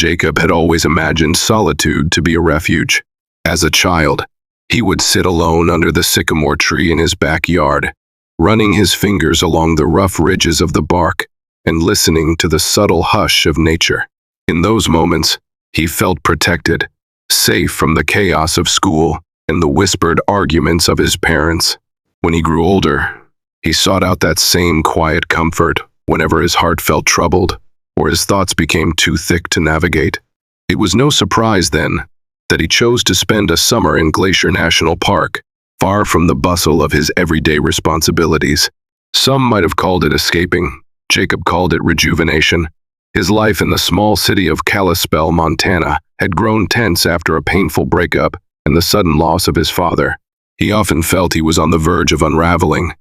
Jacob had always imagined solitude to be a refuge. As a child, he would sit alone under the sycamore tree in his backyard, running his fingers along the rough ridges of the bark and listening to the subtle hush of nature. In those moments, he felt protected, safe from the chaos of school and the whispered arguments of his parents. When he grew older, he sought out that same quiet comfort whenever his heart felt troubled or his thoughts became too thick to navigate. It was no surprise, then, that he chose to spend a summer in Glacier National Park, far from the bustle of his everyday responsibilities. Some might have called it escaping. Jacob called it rejuvenation. His life in the small city of Kalispell, Montana, had grown tense after a painful breakup and the sudden loss of his father. He often felt he was on the verge of unraveling,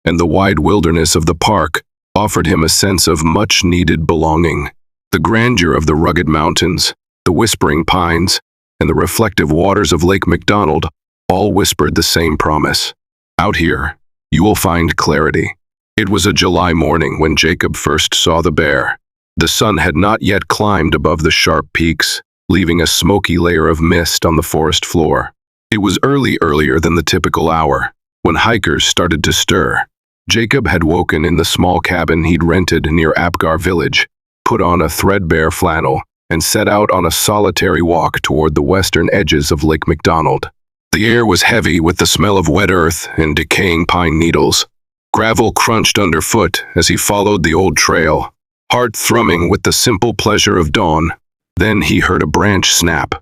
and the wide wilderness of the park offered him a sense of much-needed belonging. The grandeur of the rugged mountains, the whispering pines, and the reflective waters of Lake McDonald all whispered the same promise. Out here, you will find clarity. It was a July morning when Jacob first saw the bear. The sun had not yet climbed above the sharp peaks, leaving a smoky layer of mist on the forest floor. It was earlier than the typical hour, when hikers started to stir. Jacob had woken in the small cabin he'd rented near Apgar village, put on a threadbare flannel, and set out on a solitary walk toward the western edges of Lake McDonald. The air was heavy with the smell of wet earth and decaying pine needles. Gravel crunched underfoot as he followed the old trail, heart thrumming with the simple pleasure of dawn. Then he heard a branch snap,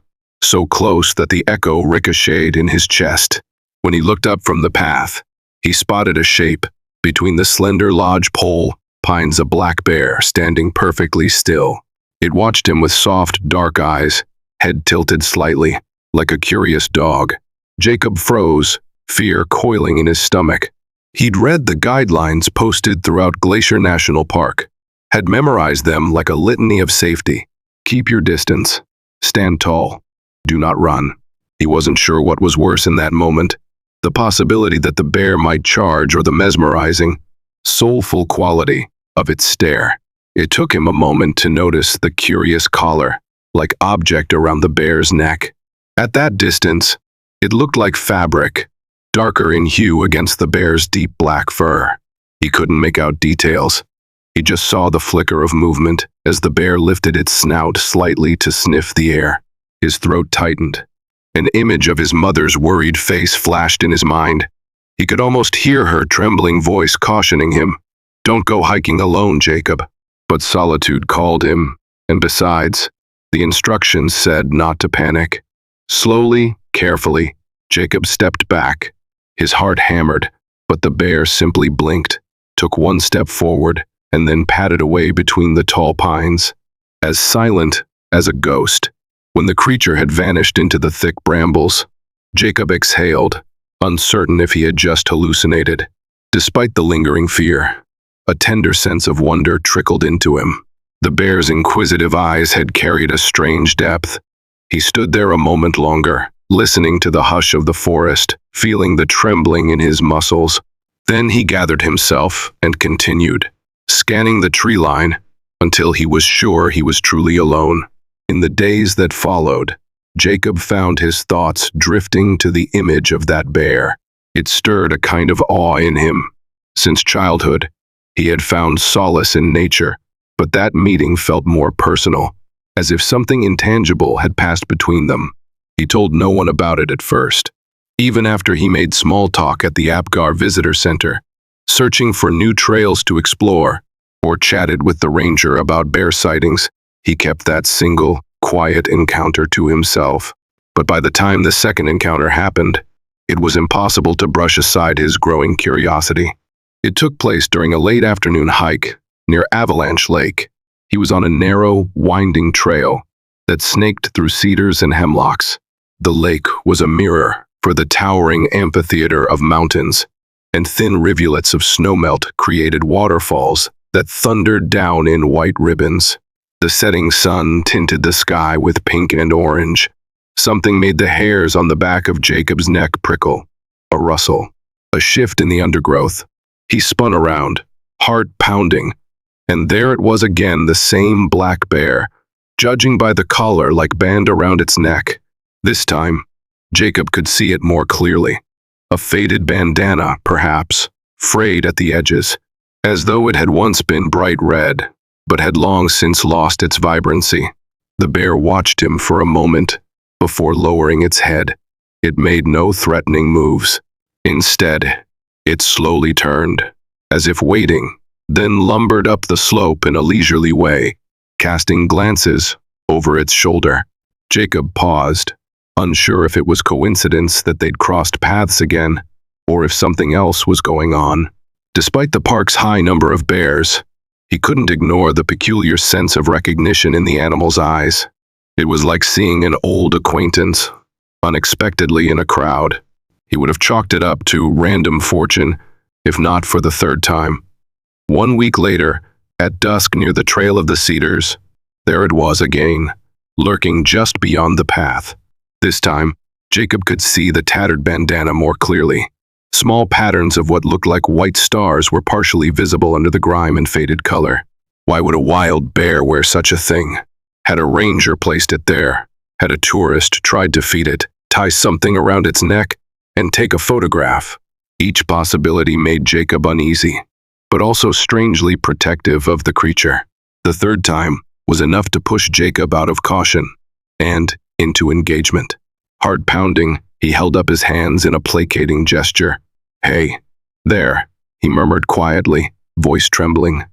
so close that the echo ricocheted in his chest. When he looked up from the path, he spotted a shape. Between the slender lodge pole pines a black bear standing perfectly still. It watched him with soft, dark eyes, head tilted slightly, like a curious dog. Jacob froze, fear coiling in his stomach. He'd read the guidelines posted throughout Glacier National Park, had memorized them like a litany of safety. Keep your distance. Stand tall. Do not run. He wasn't sure what was worse in that moment. The possibility that the bear might charge or the mesmerizing, soulful quality of its stare. It took him a moment to notice the curious collar-like object around the bear's neck. At that distance, it looked like fabric, darker in hue against the bear's deep black fur. He couldn't make out details. He just saw the flicker of movement as the bear lifted its snout slightly to sniff the air. His throat tightened. An image of his mother's worried face flashed in his mind. He could almost hear her trembling voice cautioning him, "Don't go hiking alone, Jacob." But solitude called him, and besides, the instructions said not to panic. Slowly, carefully, Jacob stepped back. His heart hammered, but the bear simply blinked, took one step forward, and then padded away between the tall pines, as silent as a ghost. When the creature had vanished into the thick brambles, Jacob exhaled, uncertain if he had just hallucinated. Despite the lingering fear, a tender sense of wonder trickled into him. The bear's inquisitive eyes had carried a strange depth. He stood there a moment longer, listening to the hush of the forest, feeling the trembling in his muscles. Then he gathered himself and continued, scanning the tree line until he was sure he was truly alone. In the days that followed, Jacob found his thoughts drifting to the image of that bear. It stirred a kind of awe in him. Since childhood, he had found solace in nature, but that meeting felt more personal, as if something intangible had passed between them. He told no one about it at first. Even after he made small talk at the Apgar Visitor Center, searching for new trails to explore, or chatted with the ranger about bear sightings, he kept that single, quiet encounter to himself. But by the time the second encounter happened, it was impossible to brush aside his growing curiosity. It took place during a late afternoon hike near Avalanche Lake. He was on a narrow, winding trail that snaked through cedars and hemlocks. The lake was a mirror for the towering amphitheater of mountains, and thin rivulets of snowmelt created waterfalls that thundered down in white ribbons. The setting sun tinted the sky with pink and orange. Something made the hairs on the back of Jacob's neck prickle. A rustle, a shift in the undergrowth. He spun around, heart pounding, and there it was again, the same black bear, judging by the collar-like band around its neck. This time, Jacob could see it more clearly. A faded bandana, perhaps, frayed at the edges, as though it had once been bright red, but had long since lost its vibrancy. The bear watched him for a moment before lowering its head. It made no threatening moves. Instead, it slowly turned, as if waiting, then lumbered up the slope in a leisurely way, casting glances over its shoulder. Jacob paused, unsure if it was coincidence that they'd crossed paths again, or if something else was going on. Despite the park's high number of bears, he couldn't ignore the peculiar sense of recognition in the animal's eyes. It was like seeing an old acquaintance, unexpectedly in a crowd. He would have chalked it up to random fortune, if not for the third time. 1 week later, at dusk near the Trail of the Cedars, there it was again, lurking just beyond the path. This time, Jacob could see the tattered bandana more clearly. Small patterns of what looked like white stars were partially visible under the grime and faded color. Why would a wild bear wear such a thing? Had a ranger placed it there? Had a tourist tried to feed it, tie something around its neck, and take a photograph? Each possibility made Jacob uneasy, but also strangely protective of the creature. The third time was enough to push Jacob out of caution and into engagement. Heart pounding, he held up his hands in a placating gesture. "Hey, there," he murmured quietly, voice trembling.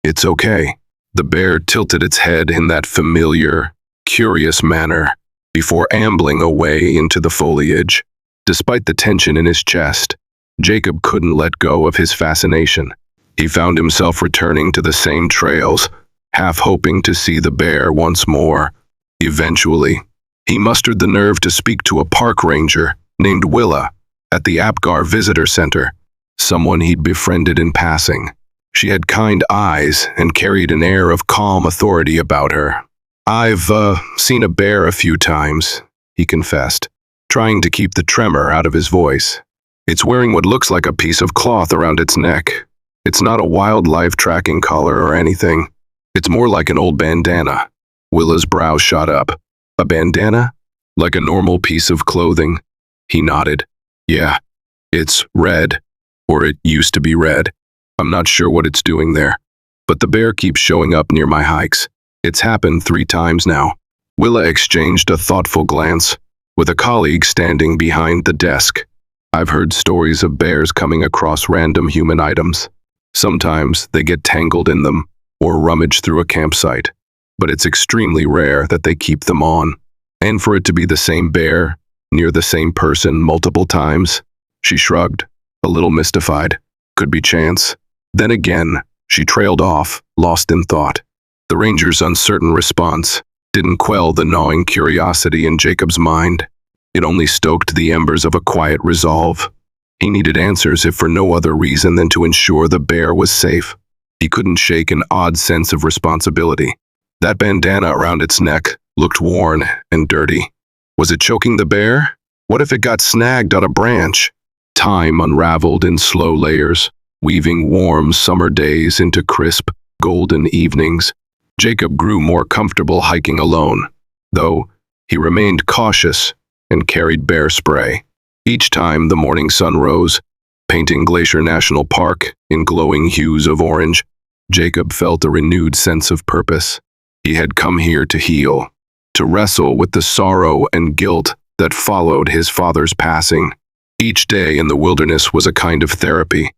"It's okay." The bear tilted its head in that familiar, curious manner before ambling away into the foliage. Despite the tension in his chest, Jacob couldn't let go of his fascination. He found himself returning to the same trails, half hoping to see the bear once more. Eventually, he mustered the nerve to speak to a park ranger named Willa at the Apgar Visitor Center, someone he'd befriended in passing. She had kind eyes and carried an air of calm authority about her. "I've seen a bear a few times," he confessed, trying to keep the tremor out of his voice. "It's wearing what looks like a piece of cloth around its neck. It's not a wildlife tracking collar or anything. It's more like an old bandana." Willa's brow shot up. "A bandana? Like a normal piece of clothing?" He nodded. "Yeah, it's red, or it used to be red. I'm not sure what it's doing there, but the bear keeps showing up near my hikes. It's happened 3 times now." Willa exchanged a thoughtful glance with a colleague standing behind the desk. "I've heard stories of bears coming across random human items. Sometimes they get tangled in them or rummage through a campsite, but it's extremely rare that they keep them on. And for it to be the same bear, near the same person multiple times," she shrugged, a little mystified. "Could be chance." Then again, she trailed off, lost in thought. The ranger's uncertain response didn't quell the gnawing curiosity in Jacob's mind. It only stoked the embers of a quiet resolve. He needed answers if for no other reason than to ensure the bear was safe. He couldn't shake an odd sense of responsibility. That bandana around its neck looked worn and dirty. Was it choking the bear? What if it got snagged on a branch? Time unraveled in slow layers, weaving warm summer days into crisp, golden evenings. Jacob grew more comfortable hiking alone, though he remained cautious and carried bear spray. Each time the morning sun rose, painting Glacier National Park in glowing hues of orange, Jacob felt a renewed sense of purpose. He had come here to heal, to wrestle with the sorrow and guilt that followed his father's passing. Each day in the wilderness was a kind of therapy,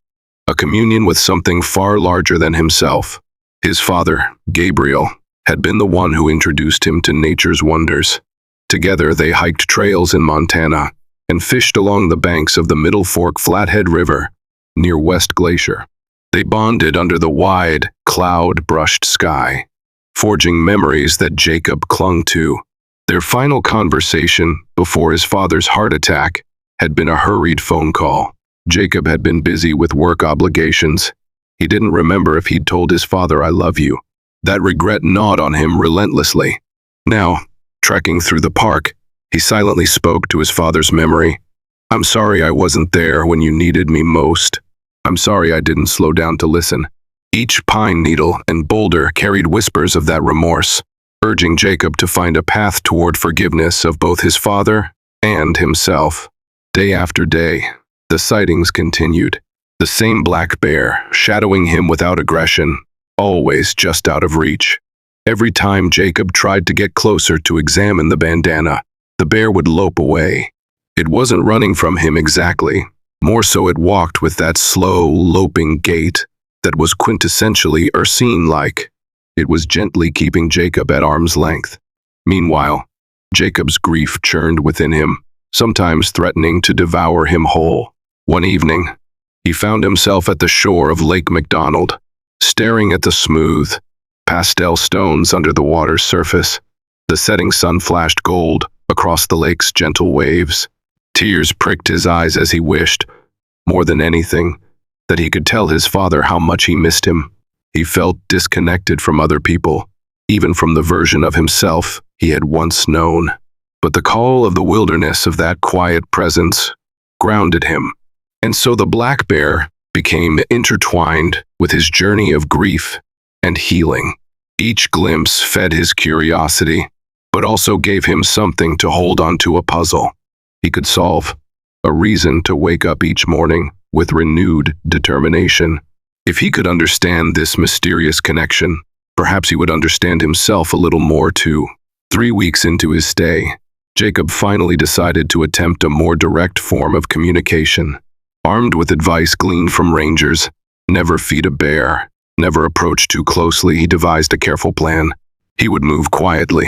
a communion with something far larger than himself. His father, Gabriel, had been the one who introduced him to nature's wonders. Together they hiked trails in Montana and fished along the banks of the Middle Fork Flathead River near West Glacier. They bonded under the wide, cloud-brushed sky, forging memories that Jacob clung to. Their final conversation before his father's heart attack had been a hurried phone call. Jacob had been busy with work obligations. He didn't remember if he'd told his father, "I love you." That regret gnawed on him relentlessly. Now, trekking through the park, he silently spoke to his father's memory. "I'm sorry I wasn't there when you needed me most. I'm sorry I didn't slow down to listen." Each pine needle and boulder carried whispers of that remorse. urging Jacob to find a path toward forgiveness of both his father and himself. Day after day, the sightings continued. The same black bear, shadowing him without aggression, always just out of reach. Every time Jacob tried to get closer to examine the bandana, the bear would lope away. It wasn't running from him exactly. More so it walked with that slow, loping gait that was quintessentially Ursine-like. It was gently keeping Jacob at arm's length. Meanwhile, Jacob's grief churned within him, sometimes threatening to devour him whole. One evening, he found himself at the shore of Lake McDonald, staring at the smooth, pastel stones under the water's surface. The setting sun flashed gold across the lake's gentle waves. Tears pricked his eyes as he wished, more than anything, that he could tell his father how much he missed him. He felt disconnected from other people, even from the version of himself he had once known. But the call of the wilderness of that quiet presence grounded him, and so the black bear became intertwined with his journey of grief and healing. Each glimpse fed his curiosity, but also gave him something to hold onto, a puzzle he could solve, a reason to wake up each morning with renewed determination. If he could understand this mysterious connection, perhaps he would understand himself a little more too. 3 weeks into his stay, Jacob finally decided to attempt a more direct form of communication. Armed with advice gleaned from rangers, never feed a bear, never approach too closely, he devised a careful plan. He would move quietly,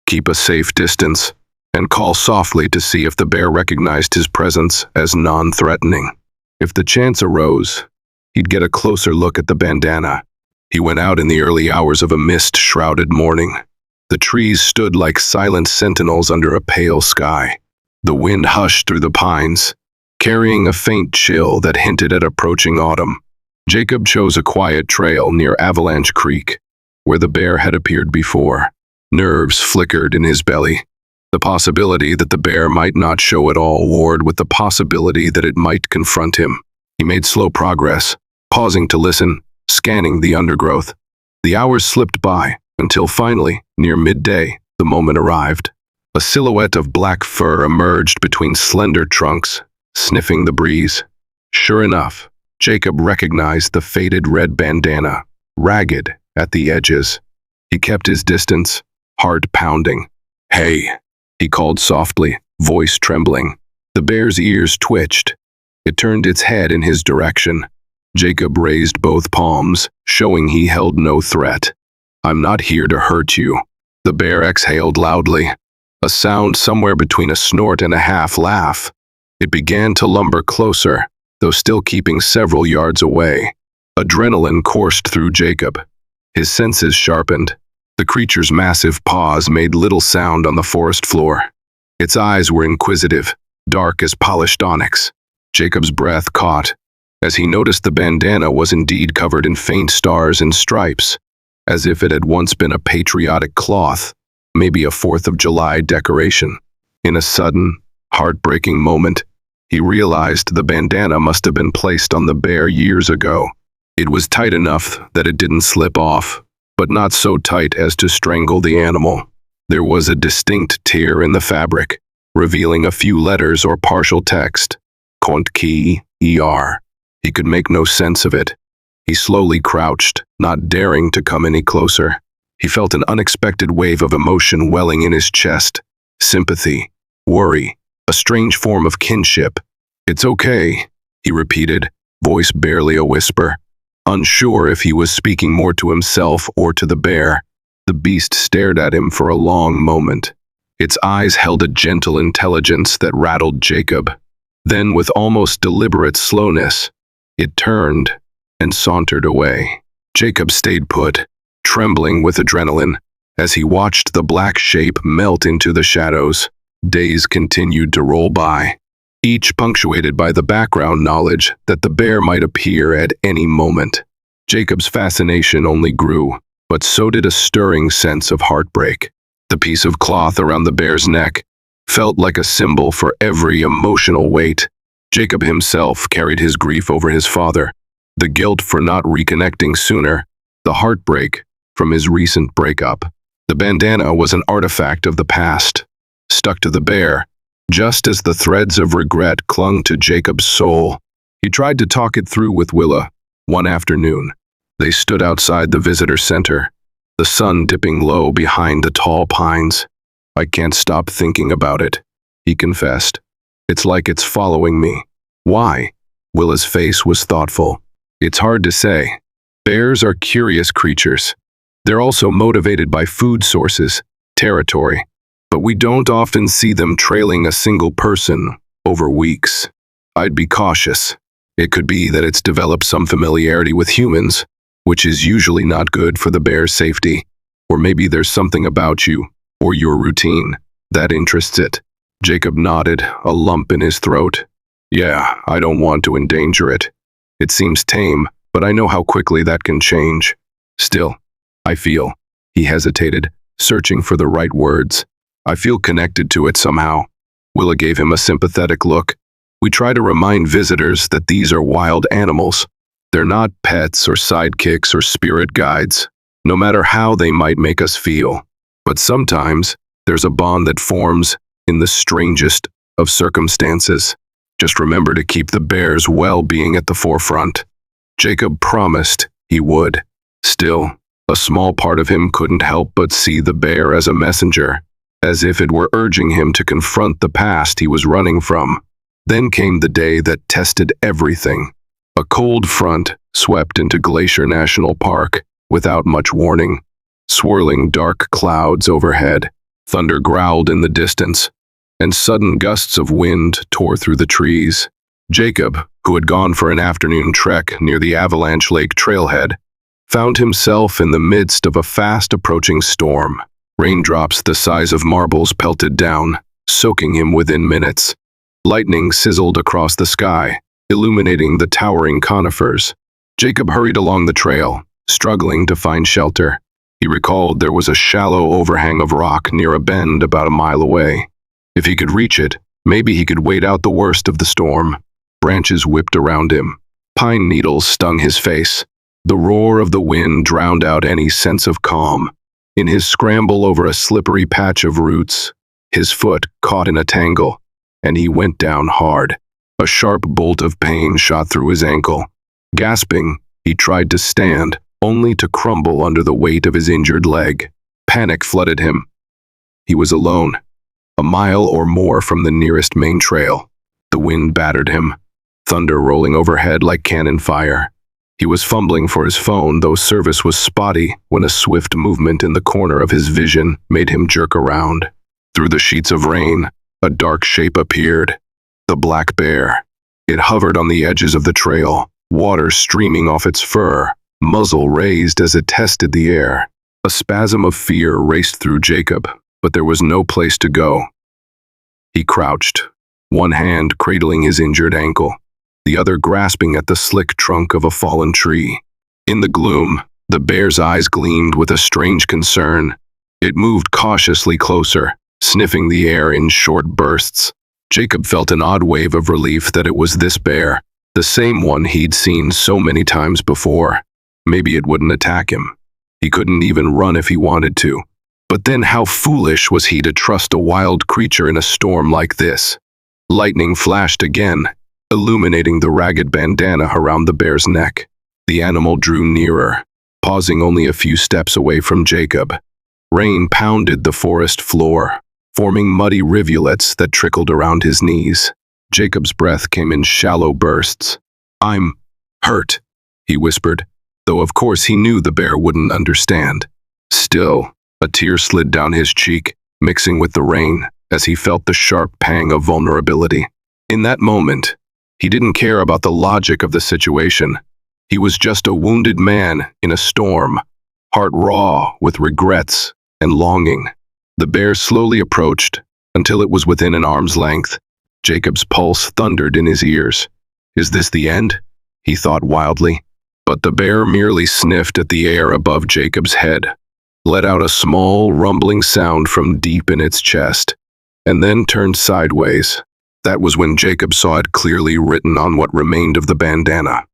keep a safe distance, and call softly to see if the bear recognized his presence as non-threatening. If the chance arose, he'd get a closer look at the bandana. He went out in the early hours of a mist-shrouded morning. The trees stood like silent sentinels under a pale sky. The wind hushed through the pines, carrying a faint chill that hinted at approaching autumn. Jacob chose a quiet trail near Avalanche Creek, where the bear had appeared before. Nerves flickered in his belly. The possibility that the bear might not show at all warred with the possibility that it might confront him. He made slow progress, pausing to listen, scanning the undergrowth. The hours slipped by, until finally, near midday, the moment arrived. A silhouette of black fur emerged between slender trunks, sniffing the breeze. Sure enough, Jacob recognized the faded red bandana, ragged at the edges. He kept his distance, heart pounding. "Hey," he called softly, voice trembling. The bear's ears twitched. It turned its head in his direction. Jacob raised both palms, showing he held no threat. "I'm not here to hurt you." The bear exhaled loudly, a sound somewhere between a snort and a half laugh. It began to lumber closer, though still keeping several yards away. Adrenaline coursed through Jacob. His senses sharpened. The creature's massive paws made little sound on the forest floor. Its eyes were inquisitive, dark as polished onyx. Jacob's breath caught, as he noticed the bandana was indeed covered in faint stars and stripes, as if it had once been a patriotic cloth, maybe a 4th of July decoration. In a sudden, heartbreaking moment, he realized the bandana must have been placed on the bear years ago. It was tight enough that it didn't slip off, but not so tight as to strangle the animal. There was a distinct tear in the fabric, revealing a few letters or partial text. Compte key, ER. He could make no sense of it. He slowly crouched, not daring to come any closer. He felt an unexpected wave of emotion welling in his chest. Sympathy, worry, a strange form of kinship. "It's okay," he repeated, voice barely a whisper. Unsure if he was speaking more to himself or to the bear, the beast stared at him for a long moment. Its eyes held a gentle intelligence that rattled Jacob. Then, with almost deliberate slowness, it turned and sauntered away. Jacob stayed put, trembling with adrenaline, as he watched the black shape melt into the shadows. Days continued to roll by, each punctuated by the background knowledge that the bear might appear at any moment. Jacob's fascination only grew, but so did a stirring sense of heartbreak. The piece of cloth around the bear's neck felt like a symbol for every emotional weight. Jacob himself carried his grief over his father, the guilt for not reconnecting sooner, the heartbreak from his recent breakup. The bandana was an artifact of the past, stuck to the bear, just as the threads of regret clung to Jacob's soul. He tried to talk it through with Willa one afternoon. They stood outside the visitor center, the sun dipping low behind the tall pines. "I can't stop thinking about it," he confessed. "It's like it's following me." "Why?" Willa's face was thoughtful. "It's hard to say. Bears are curious creatures. They're also motivated by food sources, territory, but we don't often see them trailing a single person over weeks. I'd be cautious. It could be that it's developed some familiarity with humans, which is usually not good for the bear's safety. Or maybe there's something about you, or your routine, that interests it." Jacob nodded, a lump in his throat. "Yeah, I don't want to endanger it. It seems tame, but I know how quickly that can change. Still, I feel," he hesitated, searching for the right words. "I feel connected to it somehow." Willa gave him a sympathetic look. "We try to remind visitors that these are wild animals. They're not pets or sidekicks or spirit guides, no matter how they might make us feel. But sometimes there's a bond that forms in the strangest of circumstances. Just remember to keep the bear's well-being at the forefront." Jacob promised he would. Still, a small part of him couldn't help but see the bear as a messenger, as if it were urging him to confront the past he was running from. Then came the day that tested everything. A cold front swept into Glacier National Park without much warning. Swirling dark clouds overhead, thunder growled in the distance, and sudden gusts of wind tore through the trees. Jacob, who had gone for an afternoon trek near the Avalanche Lake trailhead, found himself in the midst of a fast-approaching storm. Raindrops the size of marbles pelted down, soaking him within minutes. Lightning sizzled across the sky, illuminating the towering conifers. Jacob hurried along the trail, struggling to find shelter. He recalled there was a shallow overhang of rock near a bend about a mile away. If he could reach it, maybe he could wait out the worst of the storm. Branches whipped around him. Pine needles stung his face. The roar of the wind drowned out any sense of calm. In his scramble over a slippery patch of roots, his foot caught in a tangle, and he went down hard. A sharp bolt of pain shot through his ankle. Gasping, he tried to stand, only to crumble under the weight of his injured leg. Panic flooded him. He was alone, a mile or more from the nearest main trail. The wind battered him, thunder rolling overhead like cannon fire. He was fumbling for his phone, though service was spotty, when a swift movement in the corner of his vision made him jerk around. Through the sheets of rain, a dark shape appeared. The black bear. It hovered on the edges of the trail, water streaming off its fur, muzzle raised as it tested the air. A spasm of fear raced through Jacob, but there was no place to go. He crouched, one hand cradling his injured ankle, the other grasping at the slick trunk of a fallen tree. In the gloom, the bear's eyes gleamed with a strange concern. It moved cautiously closer, sniffing the air in short bursts. Jacob felt an odd wave of relief that it was this bear, the same one he'd seen so many times before. Maybe it wouldn't attack him. He couldn't even run if he wanted to. But then how foolish was he to trust a wild creature in a storm like this? Lightning flashed again, illuminating the ragged bandana around the bear's neck. The animal drew nearer, pausing only a few steps away from Jacob. Rain pounded the forest floor, forming muddy rivulets that trickled around his knees. Jacob's breath came in shallow bursts. "I'm hurt," he whispered, though of course he knew the bear wouldn't understand. Still, a tear slid down his cheek, mixing with the rain, as he felt the sharp pang of vulnerability. In that moment, he didn't care about the logic of the situation. He was just a wounded man in a storm, heart raw with regrets and longing. The bear slowly approached until it was within an arm's length. Jacob's pulse thundered in his ears. Is this the end? He thought wildly. But the bear merely sniffed at the air above Jacob's head, let out a small rumbling sound from deep in its chest, and then turned sideways. That was when Jacob saw it clearly written on what remained of the bandana.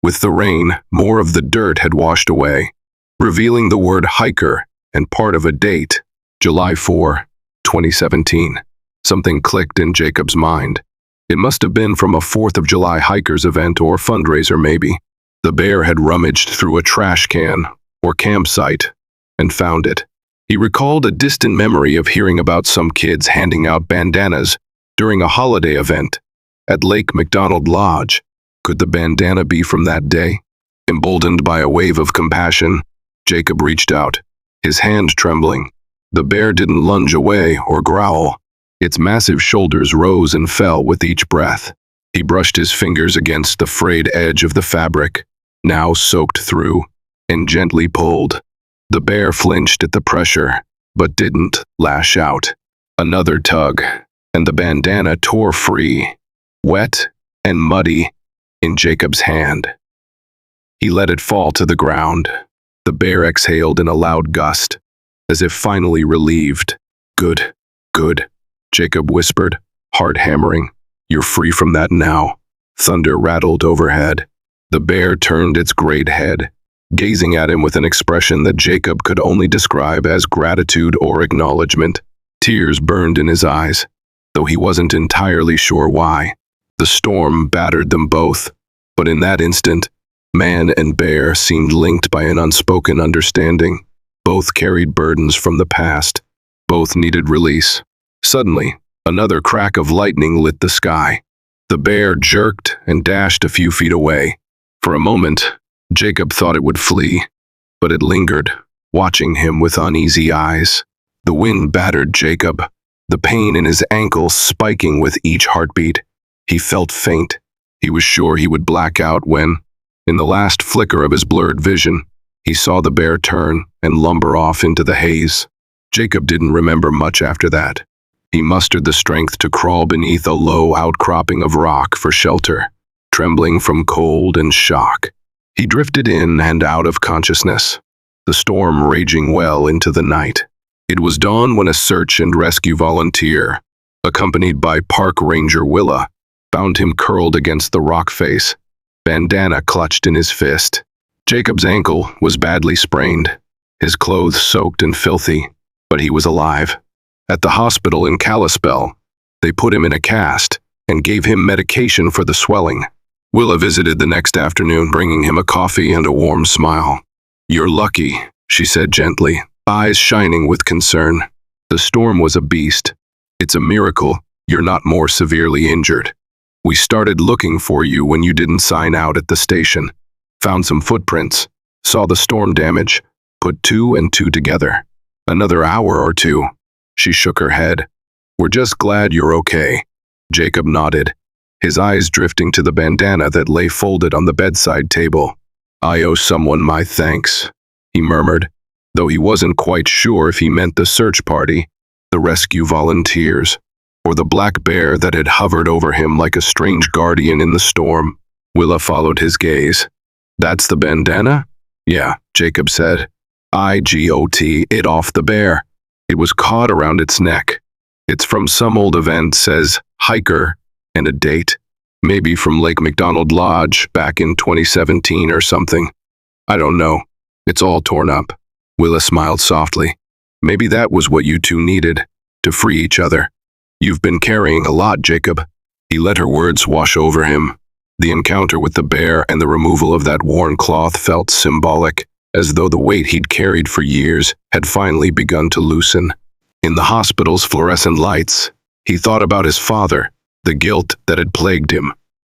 With the rain, more of the dirt had washed away, revealing the word hiker and part of a date, July 4, 2017. Something clicked in Jacob's mind. It must have been from a 4th of July hikers event or fundraiser maybe. The bear had rummaged through a trash can or campsite and found it. He recalled a distant memory of hearing about some kids handing out bandanas during a holiday event at Lake McDonald Lodge. Could the bandana be from that day? Emboldened by a wave of compassion, Jacob reached out, his hand trembling. The bear didn't lunge away or growl. Its massive shoulders rose and fell with each breath. He brushed his fingers against the frayed edge of the fabric, now soaked through, and gently pulled. The bear flinched at the pressure, but didn't lash out. Another tug, and the bandana tore free, wet and muddy, in Jacob's hand. He let it fall to the ground. The bear exhaled in a loud gust, as if finally relieved. Good, good, Jacob whispered, heart hammering. You're free from that now. Thunder rattled overhead. The bear turned its great head, gazing at him with an expression that Jacob could only describe as gratitude or acknowledgement. Tears burned in his eyes, though he wasn't entirely sure why. The storm battered them both, but in that instant, man and bear seemed linked by an unspoken understanding. Both carried burdens from the past. Both needed release. Suddenly, another crack of lightning lit the sky. The bear jerked and dashed a few feet away. For a moment, Jacob thought it would flee, but it lingered, watching him with uneasy eyes. The wind battered Jacob, the pain in his ankle spiking with each heartbeat. He felt faint. He was sure he would black out when, in the last flicker of his blurred vision, he saw the bear turn and lumber off into the haze. Jacob didn't remember much after that. He mustered the strength to crawl beneath a low outcropping of rock for shelter, trembling from cold and shock. He drifted in and out of consciousness, the storm raging well into the night. It was dawn when a search and rescue volunteer, accompanied by park ranger Willa, found him curled against the rock face, bandana clutched in his fist. Jacob's ankle was badly sprained, his clothes soaked and filthy, but he was alive. At the hospital in Kalispell, they put him in a cast and gave him medication for the swelling. Willa visited the next afternoon, bringing him a coffee and a warm smile. You're lucky, she said gently, eyes shining with concern. The storm was a beast. It's a miracle you're not more severely injured. We started looking for you when you didn't sign out at the station. Found some footprints, saw the storm damage, put 2 and 2 together. Another hour or two. She shook her head. We're just glad you're okay. Jacob nodded, his eyes drifting to the bandana that lay folded on the bedside table. I owe someone my thanks, he murmured, though he wasn't quite sure if he meant the search party, the rescue volunteers, or the black bear that had hovered over him like a strange guardian in the storm. Willa followed his gaze. That's the bandana? Yeah, Jacob said. I got it off the bear. It was caught around its neck. It's from some old event, says hiker, and a date. Maybe from Lake McDonald Lodge back in 2017 or something. I don't know. It's all torn up. Willa smiled softly. Maybe that was what you two needed, to free each other. You've been carrying a lot, Jacob. He let her words wash over him. The encounter with the bear and the removal of that worn cloth felt symbolic, as though the weight he'd carried for years had finally begun to loosen. In the hospital's fluorescent lights, he thought about his father, the guilt that had plagued him.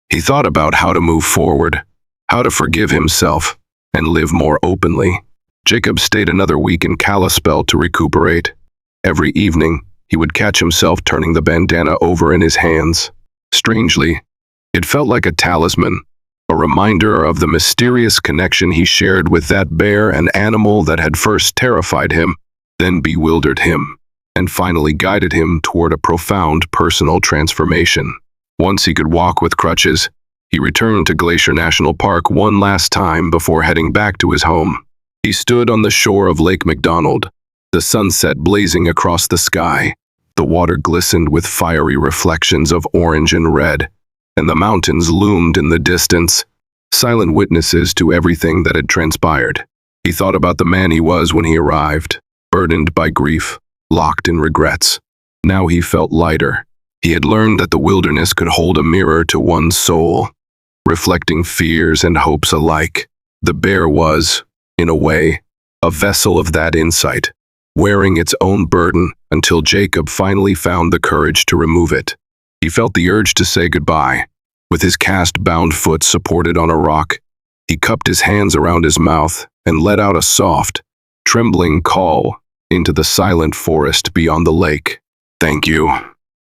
He thought about how to move forward, how to forgive himself, and live more openly. Jacob stayed another week in Kalispell to recuperate. Every evening, he would catch himself turning the bandana over in his hands. Strangely, it felt like a talisman, a reminder of the mysterious connection he shared with that bear, an animal that had first terrified him, then bewildered him, and finally guided him toward a profound personal transformation. Once he could walk with crutches, he returned to Glacier National Park one last time before heading back to his home. He stood on the shore of Lake McDonald, the sunset blazing across the sky. The water glistened with fiery reflections of orange and red, and the mountains loomed in the distance, silent witnesses to everything that had transpired. He thought about the man he was when he arrived, burdened by grief, locked in regrets. Now he felt lighter. He had learned that the wilderness could hold a mirror to one's soul, reflecting fears and hopes alike. The bear was, in a way, a vessel of that insight, wearing its own burden until Jacob finally found the courage to remove it. He felt the urge to say goodbye. With his cast-bound foot supported on a rock, he cupped his hands around his mouth and let out a soft, trembling call into the silent forest beyond the lake. "Thank you,"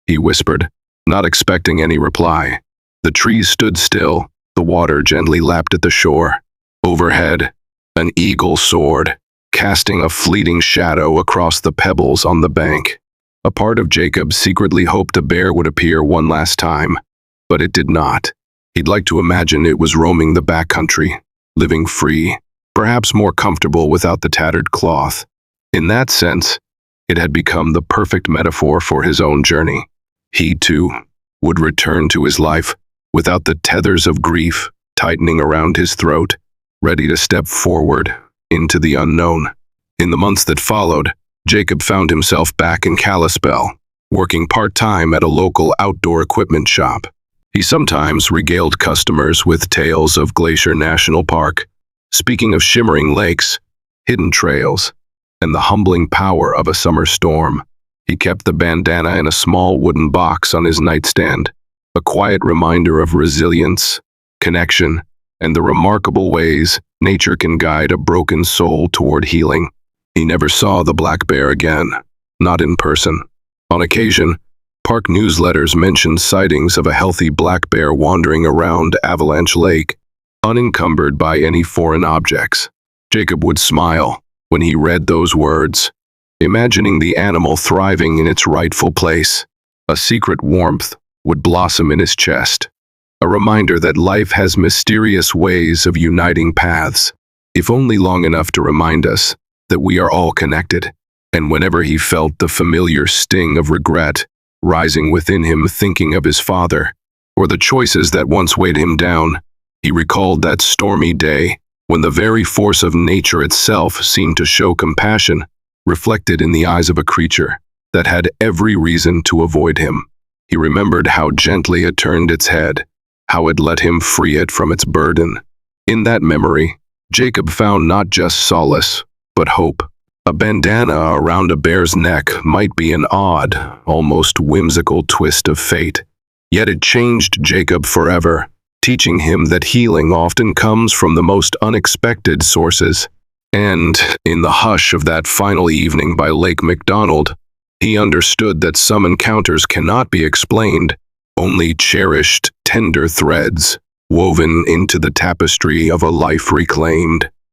he whispered, not expecting any reply. The trees stood still, the water gently lapped at the shore. Overhead, an eagle soared, casting a fleeting shadow across the pebbles on the bank. A part of Jacob secretly hoped a bear would appear one last time, but it did not. He'd like to imagine it was roaming the backcountry, living free, perhaps more comfortable without the tattered cloth. In that sense, it had become the perfect metaphor for his own journey. He, too, would return to his life without the tethers of grief tightening around his throat, ready to step forward into the unknown. In the months that followed, Jacob found himself back in Kalispell, working part-time at a local outdoor equipment shop. He sometimes regaled customers with tales of Glacier National Park, speaking of shimmering lakes, hidden trails, and the humbling power of a summer storm. He kept the bandana in a small wooden box on his nightstand, a quiet reminder of resilience, connection, and the remarkable ways nature can guide a broken soul toward healing. He never saw the black bear again, not in person. On occasion, park newsletters mentioned sightings of a healthy black bear wandering around Avalanche Lake, unencumbered by any foreign objects. Jacob would smile when he read those words, imagining the animal thriving in its rightful place. A secret warmth would blossom in his chest, a reminder that life has mysterious ways of uniting paths, if only long enough to remind us that we are all connected. And whenever he felt the familiar sting of regret rising within him thinking of his father, or the choices that once weighed him down, he recalled that stormy day when the very force of nature itself seemed to show compassion, reflected in the eyes of a creature that had every reason to avoid him. He remembered how gently it turned its head, how it let him free it from its burden. In that memory, Jacob found not just solace, but hope. A bandana around a bear's neck might be an odd, almost whimsical twist of fate. Yet it changed Jacob forever, teaching him that healing often comes from the most unexpected sources. And, in the hush of that final evening by Lake McDonald, he understood that some encounters cannot be explained, only cherished, tender threads, woven into the tapestry of a life reclaimed.